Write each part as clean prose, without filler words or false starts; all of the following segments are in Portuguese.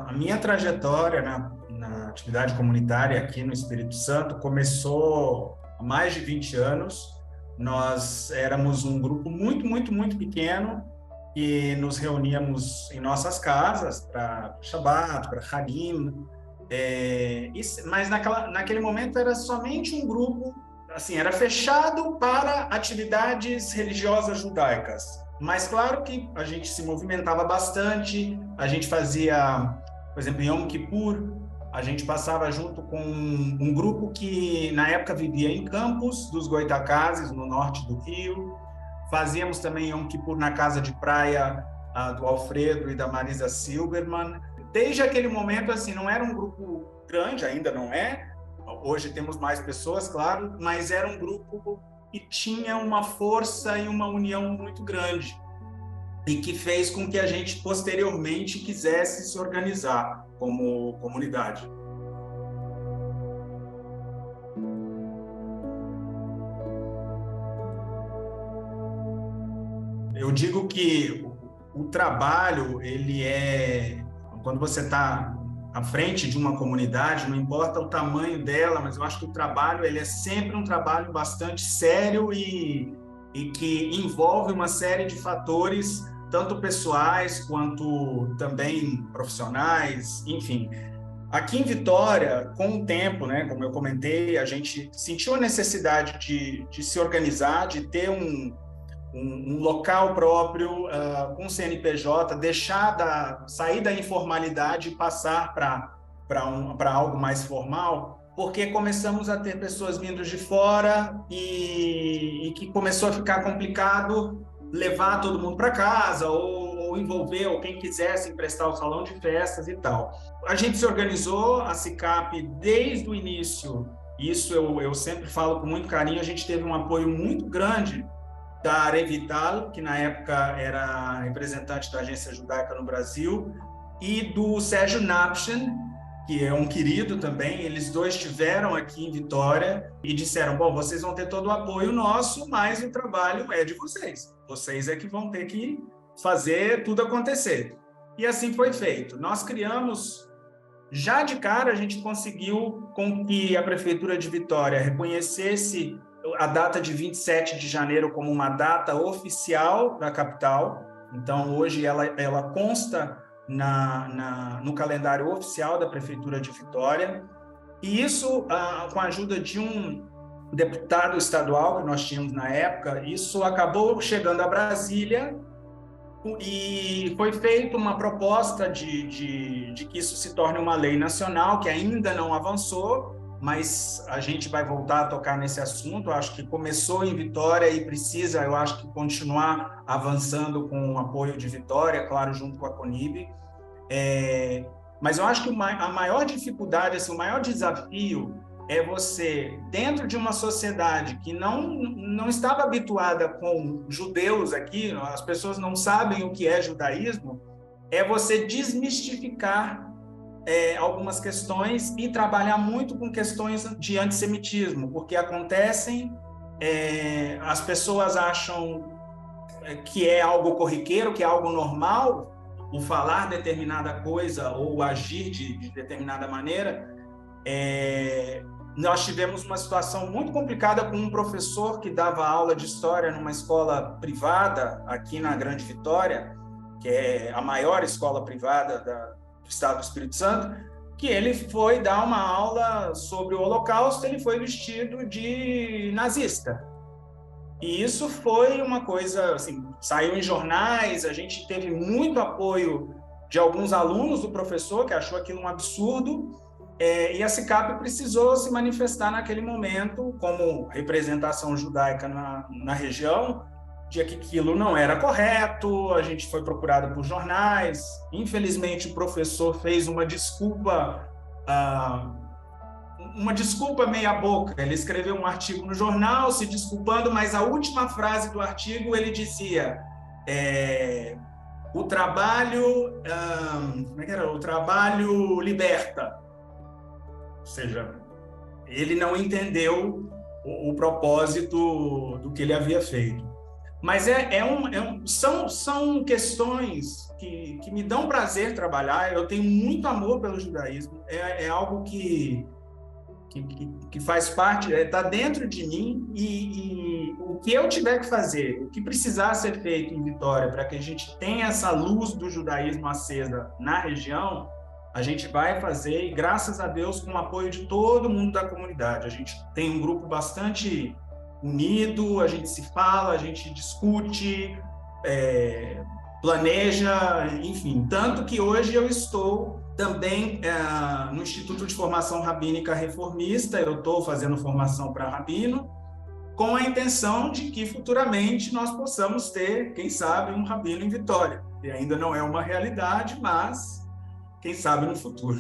A minha trajetória na atividade comunitária aqui no Espírito Santo começou há mais de 20 anos. Nós éramos um grupo muito, muito, muito pequeno e nos reuníamos em nossas casas para Shabbat, para Hagim. Mas naquele momento era somente um grupo, assim, era fechado para atividades religiosas judaicas. Mas claro que a gente se movimentava bastante, a gente fazia, por exemplo, em Yom Kippur, a gente passava junto com um grupo que na época vivia em Campos dos Goitacazes, no norte do Rio. Fazíamos também Yom Kippur na casa de praia do Alfredo e da Marisa Silberman. Desde aquele momento, assim, não era um grupo grande, ainda não é. Hoje temos mais pessoas, claro, mas era um grupo que tinha uma força e uma união muito grande e que fez com que a gente posteriormente quisesse se organizar como comunidade. Eu digo que o trabalho, ele é... Quando você está à frente de uma comunidade, não importa o tamanho dela, mas eu acho que o trabalho, ele é sempre um trabalho bastante sério e que envolve uma série de fatores, tanto pessoais quanto também profissionais, enfim. Aqui em Vitória, com o tempo, né, como eu comentei, a gente sentiu a necessidade de se organizar, de ter um local próprio, com CNPJ, sair da informalidade e passar para algo mais formal, porque começamos a ter pessoas vindas de fora e que começou a ficar complicado levar todo mundo para casa ou envolver ou quem quisesse emprestar o salão de festas e tal. A gente se organizou, a SICAP, desde o início, isso eu sempre falo com muito carinho, a gente teve um apoio muito grande da Arevital, que na época era representante da Agência Judaica no Brasil, e do Sérgio Napchen, que é um querido também. Eles dois estiveram aqui em Vitória e disseram, bom, vocês vão ter todo o apoio nosso, mas o trabalho é de vocês. Vocês é que vão ter que fazer tudo acontecer. E assim foi feito. Nós criamos, já de cara, a gente conseguiu com que a Prefeitura de Vitória reconhecesse a data de 27 de janeiro como uma data oficial da capital. Então, hoje ela consta no calendário oficial da Prefeitura de Vitória. E isso, com a ajuda de um deputado estadual que nós tínhamos na época, isso acabou chegando a Brasília e foi feita uma proposta de que isso se torne uma lei nacional, que ainda não avançou, mas a gente vai voltar a tocar nesse assunto. Eu acho que começou em Vitória e precisa, eu acho que continuar avançando com o apoio de Vitória, claro, junto com a Conib. Mas eu acho que a maior dificuldade, assim, o maior desafio é você, dentro de uma sociedade que não estava habituada com judeus aqui, as pessoas não sabem o que é judaísmo, é você desmistificar algumas questões e trabalhar muito com questões de antissemitismo, porque acontecem, as pessoas acham que é algo corriqueiro, que é algo normal, o falar determinada coisa ou agir de determinada maneira. Nós tivemos uma situação muito complicada com um professor que dava aula de história numa escola privada aqui na Grande Vitória, que é a maior escola privada do estado do Espírito Santo, que ele foi dar uma aula sobre o Holocausto, ele foi vestido de nazista. E isso foi uma coisa, assim, saiu em jornais, a gente teve muito apoio de alguns alunos do professor, que achou aquilo um absurdo, e a SICAP precisou se manifestar naquele momento como representação judaica na região, de que aquilo não era correto. A gente foi procurado por jornais. Infelizmente, o professor fez uma desculpa meia boca. Ele escreveu um artigo no jornal se desculpando, mas a última frase do artigo ele dizia: o trabalho, como é que era? O trabalho liberta. Ou seja, ele não entendeu o propósito do que ele havia feito. Mas são questões que me dão prazer trabalhar. Eu tenho muito amor pelo judaísmo. É algo que faz parte, está dentro de mim, e o que eu tiver que fazer, o que precisar ser feito em Vitória para que a gente tenha essa luz do judaísmo acesa na região, a gente vai fazer, e graças a Deus, com o apoio de todo mundo da comunidade. A gente tem um grupo bastante unido, a gente se fala, a gente discute, planeja, enfim. Tanto que hoje eu estou também no Instituto de Formação Rabínica Reformista. Eu estou fazendo formação para rabino, com a intenção de que futuramente nós possamos ter, quem sabe, um rabino em Vitória. E ainda não é uma realidade, mas quem sabe no futuro.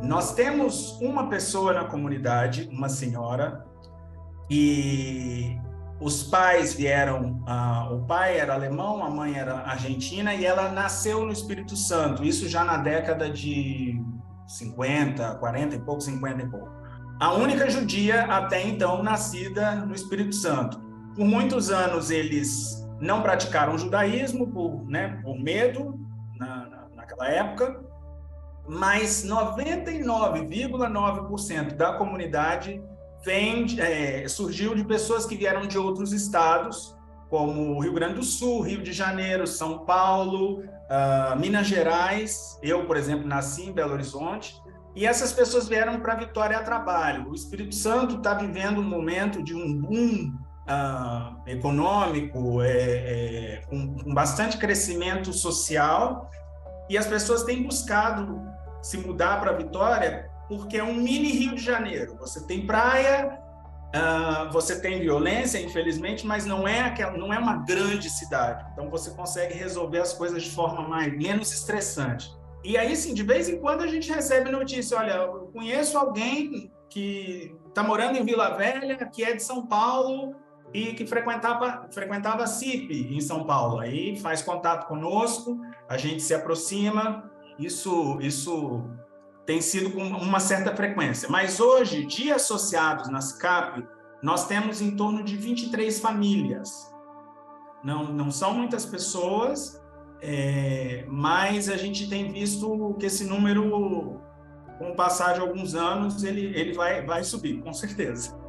Nós temos uma pessoa na comunidade, uma senhora, e os pais vieram, o pai era alemão, a mãe era argentina, e ela nasceu no Espírito Santo, isso já na década de 50, 40 e pouco, 50 e pouco. A única judia até então nascida no Espírito Santo. Por muitos anos eles não praticaram judaísmo por medo naquela época, mas 99,9% da comunidade surgiu de pessoas que vieram de outros estados, como Rio Grande do Sul, Rio de Janeiro, São Paulo, Minas Gerais. Eu, por exemplo, nasci em Belo Horizonte, e essas pessoas vieram para Vitória a trabalho. O Espírito Santo está vivendo um momento de um boom econômico, com bastante crescimento social, e as pessoas têm buscado se mudar para Vitória porque é um mini Rio de Janeiro. Você tem praia, você tem violência, infelizmente, mas não é uma grande cidade. Então você consegue resolver as coisas de forma menos estressante. E aí, sim, de vez em quando a gente recebe notícia: olha, eu conheço alguém que está morando em Vila Velha, que é de São Paulo e que frequentava a CIP em São Paulo. Aí faz contato conosco, a gente se aproxima. Isso tem sido com uma certa frequência. Mas hoje, de associados na SCAP, nós temos em torno de 23 famílias. Não são muitas pessoas, mas a gente tem visto que esse número, com o passar de alguns anos, ele vai subir, com certeza.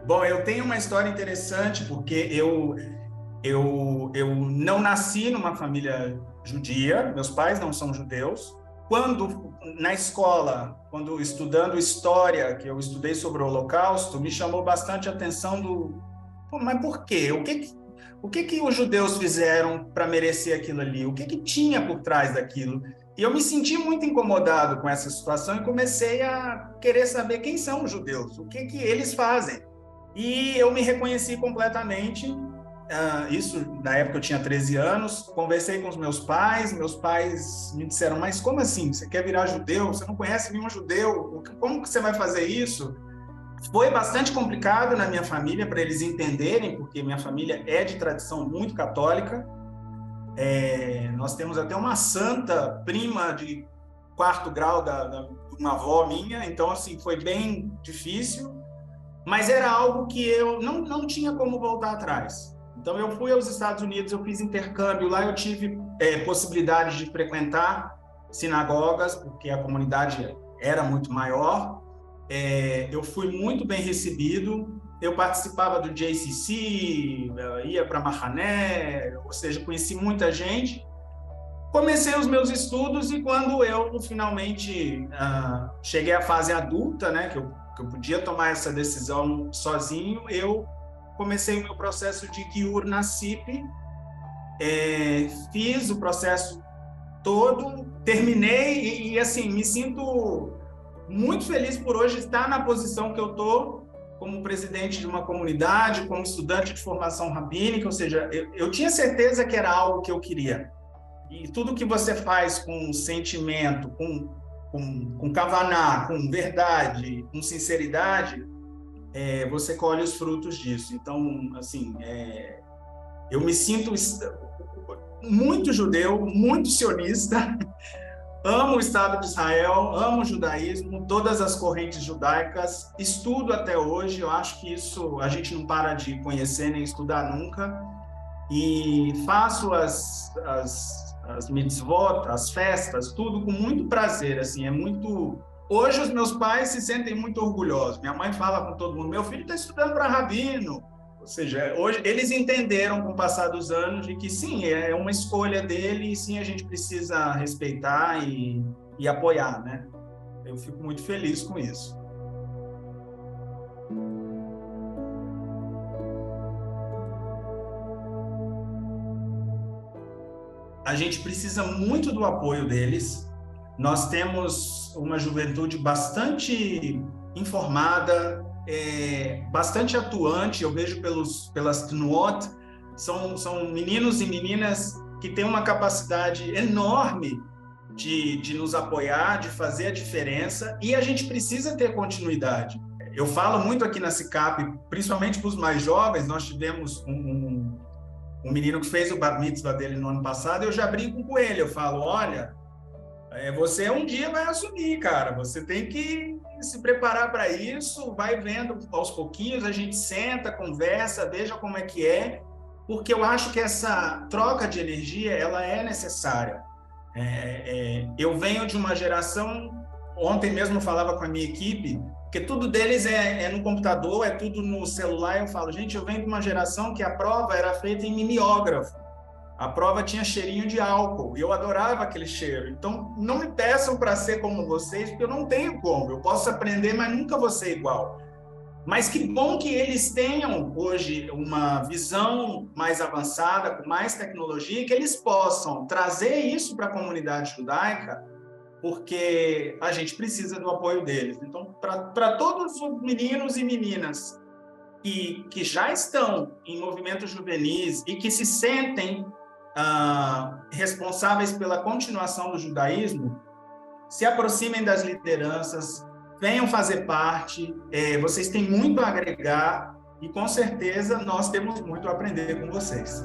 Bom, eu tenho uma história interessante, porque eu não nasci numa família judia, meus pais não são judeus. Na escola, quando estudando história, que eu estudei sobre o Holocausto, me chamou bastante a atenção mas por quê? O que os judeus fizeram para merecer aquilo ali? O que tinha por trás daquilo? E eu me senti muito incomodado com essa situação e comecei a querer saber quem são os judeus, o que eles fazem. E eu me reconheci completamente. Isso, na época eu tinha 13 anos, conversei com os meus pais me disseram: mas como assim? Você quer virar judeu? Você não conhece nenhum judeu? Como que você vai fazer isso? Foi bastante complicado na minha família para eles entenderem, porque minha família é de tradição muito católica. Nós temos até uma santa prima de 4º grau de uma avó minha, então assim, foi bem difícil. Mas era algo que eu não tinha como voltar atrás. Então, eu fui aos Estados Unidos, eu fiz intercâmbio, lá eu tive possibilidade de frequentar sinagogas, porque a comunidade era muito maior. Eu fui muito bem recebido, eu participava do JCC, ia para Mahané, ou seja, conheci muita gente. Comecei os meus estudos, e quando eu finalmente cheguei à fase adulta, né, que eu podia tomar essa decisão sozinho, eu comecei o meu processo de Giur na CIP, fiz o processo todo, terminei, e assim, me sinto muito feliz por hoje estar na posição que eu estou, como presidente de uma comunidade, como estudante de formação rabínica. Ou seja, eu tinha certeza que era algo que eu queria. E tudo que você faz com sentimento, com kavaná, com verdade, com sinceridade, você colhe os frutos disso. Então, assim, eu me sinto muito judeu, muito sionista, amo o Estado de Israel, amo o judaísmo, todas as correntes judaicas, estudo até hoje, eu acho que isso a gente não para de conhecer nem estudar nunca, e faço as mitzvot, as festas, tudo com muito prazer, assim, é muito... Hoje os meus pais se sentem muito orgulhosos, minha mãe fala com todo mundo, meu filho está estudando para rabino, ou seja, hoje eles entenderam com o passar dos anos de que sim, é uma escolha dele e sim, a gente precisa respeitar e apoiar, né? Eu fico muito feliz com isso. A gente precisa muito do apoio deles. Nós temos uma juventude bastante informada, bastante atuante. Eu vejo pelas Tnuot, são meninos e meninas que têm uma capacidade enorme de nos apoiar, de fazer a diferença, e a gente precisa ter continuidade. Eu falo muito aqui na SICAP, principalmente para os mais jovens, nós tivemos um menino que fez o bar mitzvah dele no ano passado, eu já brinco com ele, eu falo, olha, você um dia vai assumir, cara, você tem que se preparar para isso, vai vendo aos pouquinhos, a gente senta, conversa, veja como é que é, porque eu acho que essa troca de energia, ela é necessária. Eu venho de uma geração, ontem mesmo eu falava com a minha equipe, porque tudo deles é no computador, é tudo no celular. Eu falo, gente, eu venho de uma geração que a prova era feita em mimeógrafo. A prova tinha cheirinho de álcool e eu adorava aquele cheiro. Então, não me peçam para ser como vocês, porque eu não tenho como. Eu posso aprender, mas nunca vou ser igual. Mas que bom que eles tenham hoje uma visão mais avançada, com mais tecnologia, e que eles possam trazer isso para a comunidade judaica, porque a gente precisa do apoio deles. Então, para todos os meninos e meninas que já estão em movimentos juvenis e que se sentem responsáveis pela continuação do judaísmo, se aproximem das lideranças, venham fazer parte, vocês têm muito a agregar e, com certeza, nós temos muito a aprender com vocês.